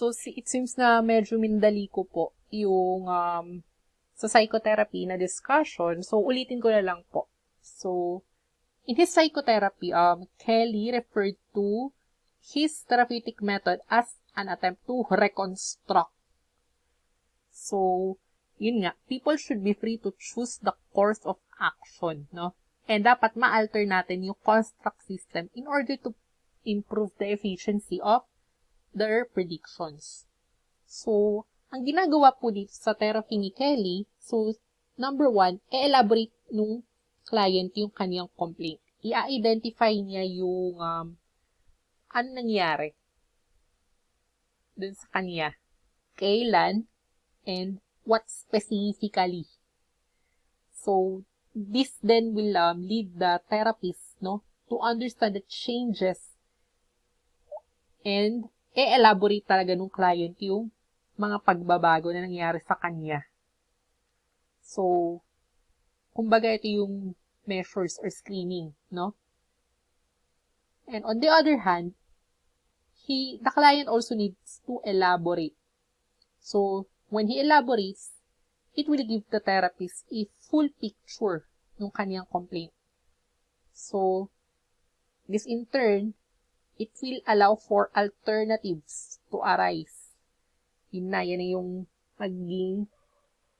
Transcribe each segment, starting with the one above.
So, it seems na medyo mindali ko po yung sa psychotherapy na discussion. So, ulitin ko na lang po. So, in his psychotherapy, Kelly referred to his therapeutic method as an attempt to reconstruct. So, yun nga, people should be free to choose the course of action, no? And dapat ma-alter natin yung construct system in order to improve the efficiency of their predictions. So, ang ginagawa po dito sa therapy ni Kelly, so, number 1, elaborate nung client yung kanyang complaint. I-identify niya yung ano nangyari dun sa kanya, kailan, and what specifically. So, this then will lead the therapist, no, to understand the changes and elaborate talaga nung client yung mga pagbabago na nangyari sa kanya. So, kumbaga ito yung measures or screening, no? And on the other hand, the client also needs to elaborate. So, when he elaborates, it will give the therapist a full picture ng kanyang complaint. So, this in turn, it will allow for alternatives to arise. Yan na yung magiging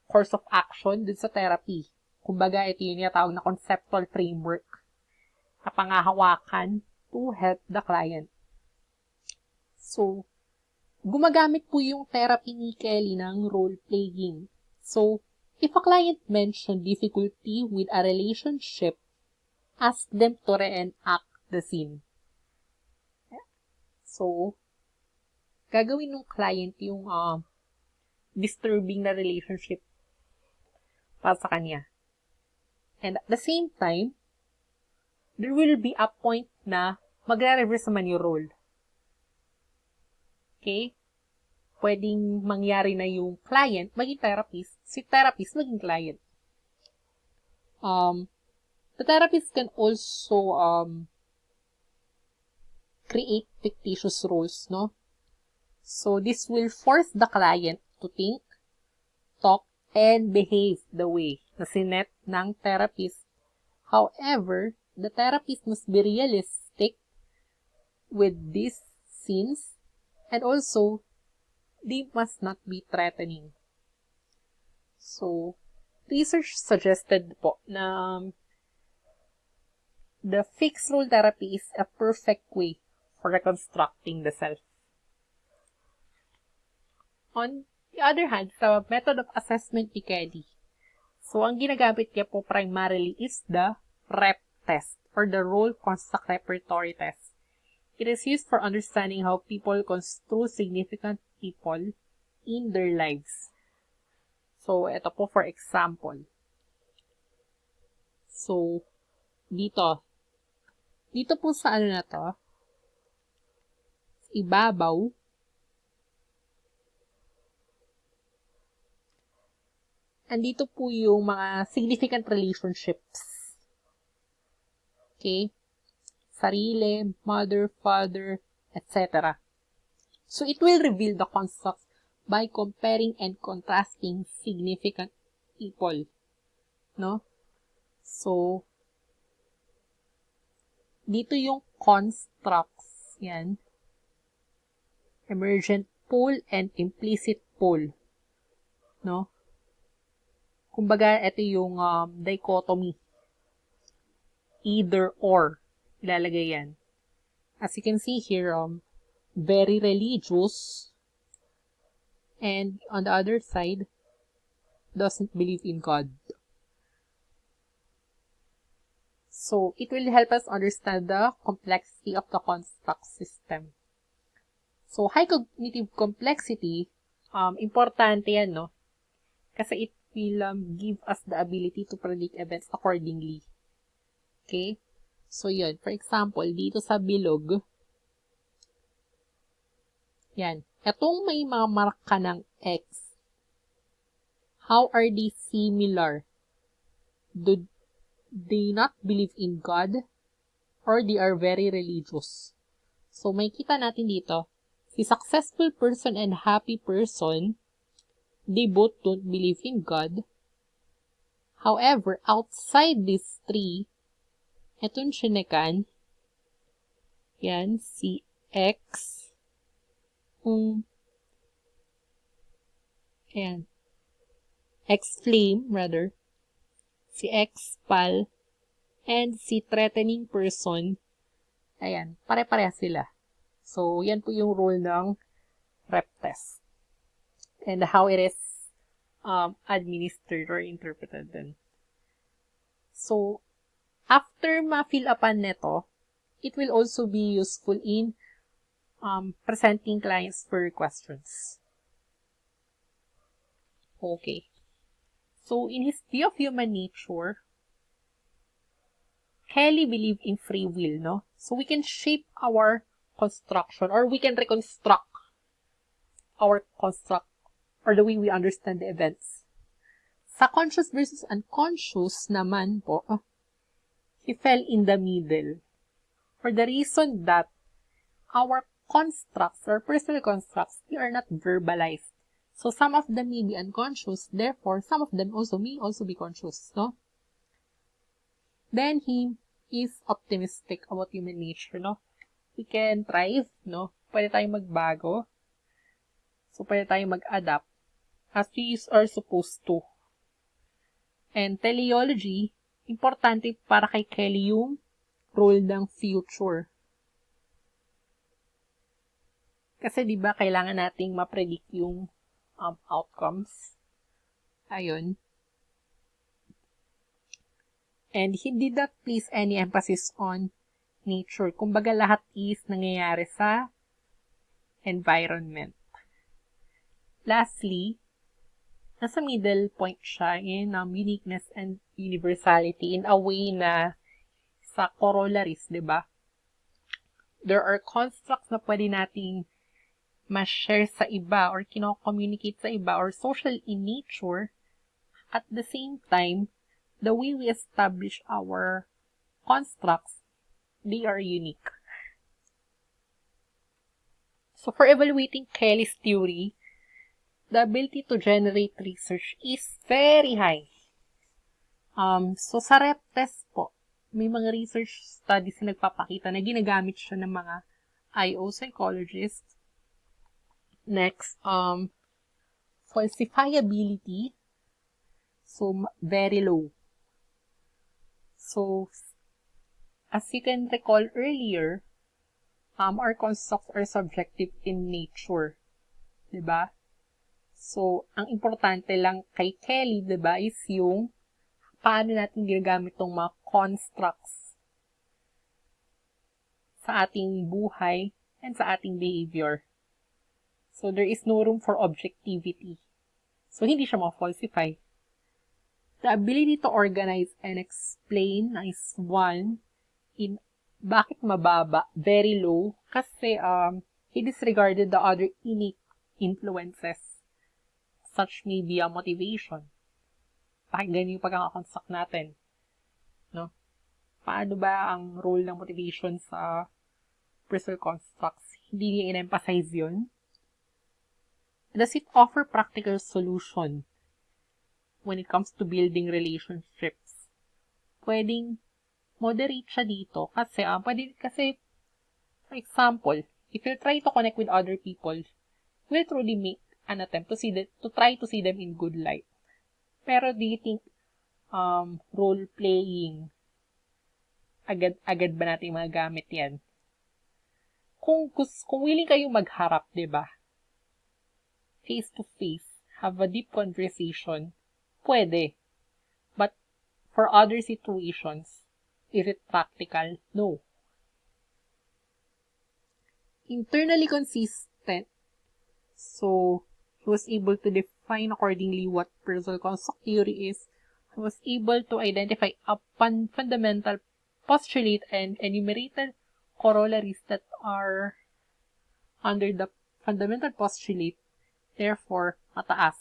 course of action dun sa therapy. Kumbaga, ito yung tawag na conceptual framework na pangahawakan to help the client. So, gumagamit po yung therapy ni Kelly ng role-playing. So, if a client mentioned difficulty with a relationship, ask them to reenact the scene. So, gagawin ng client yung disturbing na relationship para sa kanya. And at the same time, there will be a point na magre-reverse naman yung role. Okay? Pwedeng mangyari na yung client maging therapist, si therapist maging client. The therapist can also create fictitious roles, no? So, this will force the client to think, talk, and behave the way na sinet ng therapist. However, the therapist must be realistic with these scenes and also, they must not be threatening. So, research suggested po na the fixed role therapy is a perfect way for reconstructing the self. On the other hand, sa method of assessment ni Kelly, so ang ginagamit niya po primarily is the REP test or the role construct repertory test. It is used for understanding how people construe significant people in their lives. So, ito po for example. So, dito po sa ano na to, ibabaw, andito po yung mga significant relationships. Okay? Sarili, mother, father, etc. So, it will reveal the constructs by comparing and contrasting significant people. No? So, dito yung constructs. Yan. Emergent pole and implicit pole. No? Kumbaga, ito yung dichotomy. Either or. Ilalagay yan. As you can see here, very religious. And on the other side, doesn't believe in God. So, it will help us understand the complexity of the construct system. So, high cognitive complexity, importante yan, no? Kasi it will give us the ability to predict events accordingly. Okay? So, yun. For example, dito sa bilog, yan. Etong may mga marka ng X, how are they similar? Do they not believe in God? Or they are very religious? So, may kita natin dito, the successful person and happy person, they both don't believe in God. However, outside these three, etong chinekan, yan, si X, ayan, X-flame, rather, si X-pal, and si threatening person, ayan, pare-pareha sila. So, yan po yung role ng rep test. And how it is administered or interpreted then. So, after ma-fill upan neto, it will also be useful in presenting clients for questions. Okay. So, in his view of human nature, Kelly believed in free will, no? So, we can shape our construction or we can reconstruct our construct or the way we understand the events. Sa conscious versus unconscious naman po, he fell in the middle for the reason that our constructs or personal constructs, they are not verbalized. So some of them may be unconscious, therefore some of them also may also be conscious, no? Then he is optimistic about human nature, no? We can thrive, no? Pwede tayong magbago. So pwede tayong mag-adapt as we are supposed to. And teleology, importante para kay Kelly yung role ng future. Kasi diba kailangan nating ma-predict yung outcomes. Ayun. And he did not place any emphasis on nature. Kumbaga lahat is nangyayari sa environment. Lastly, nasa middle point siya in uniqueness and universality in a way na sa corollaries, diba? There are constructs na pwede nating ma-share sa iba or kino-communicate sa iba or social in nature. At the same time, the way we establish our constructs, they are unique. So for evaluating Kelly's theory, the ability to generate research is very high. So sa rep test po, may mga research studies na nagpapakita na ginagamit siya ng mga IO psychologists. Next, falsifiability. So, very low. So, as you can recall earlier, our constructs are subjective in nature. Diba? So, ang importante lang kay Kelly, diba, is yung paano natin ginagamit tong mga constructs sa ating buhay and sa ating behavior. So, there is no room for objectivity. So, hindi siya ma-falsify. The ability to organize and explain is one in bakit mababa, very low, kasi he disregarded the other innate influences, such may be a motivation. Bakit ganyan yung pagkakakonstruct natin? No? Paano ba ang role ng motivation sa personal constructs? Hindi niya in-emphasize yun. Does it offer practical solution when it comes to building relationships? Pwedeng moderate siya dito kasi, for example, if you try to connect with other people, will truly make an attempt to try to see them in good light. Pero do you think role-playing, agad ba natin magagamit yan? Kung willing kayong magharap, diba? Face-to-face, have a deep conversation, pwede. But for other situations, is it practical? No. Internally consistent. So, he was able to define accordingly what personal construct theory is. He was able to identify a fundamental postulate and enumerated corollaries that are under the fundamental postulate. Therefore, mataas.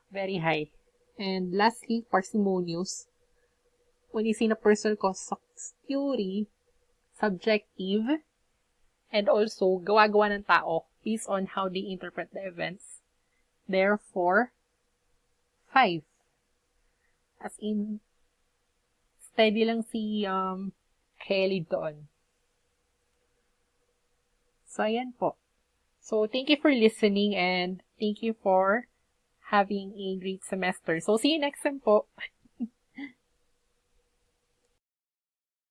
Very high. And lastly, parsimonious. When you say na personal construct theory, subjective, And also, gawa-gawa ng tao based on how they interpret the events. Therefore, 5. As in, steady lang si Kelly doon. So, ayan po. So, thank you for listening and thank you for having a great semester. So, see you next time po.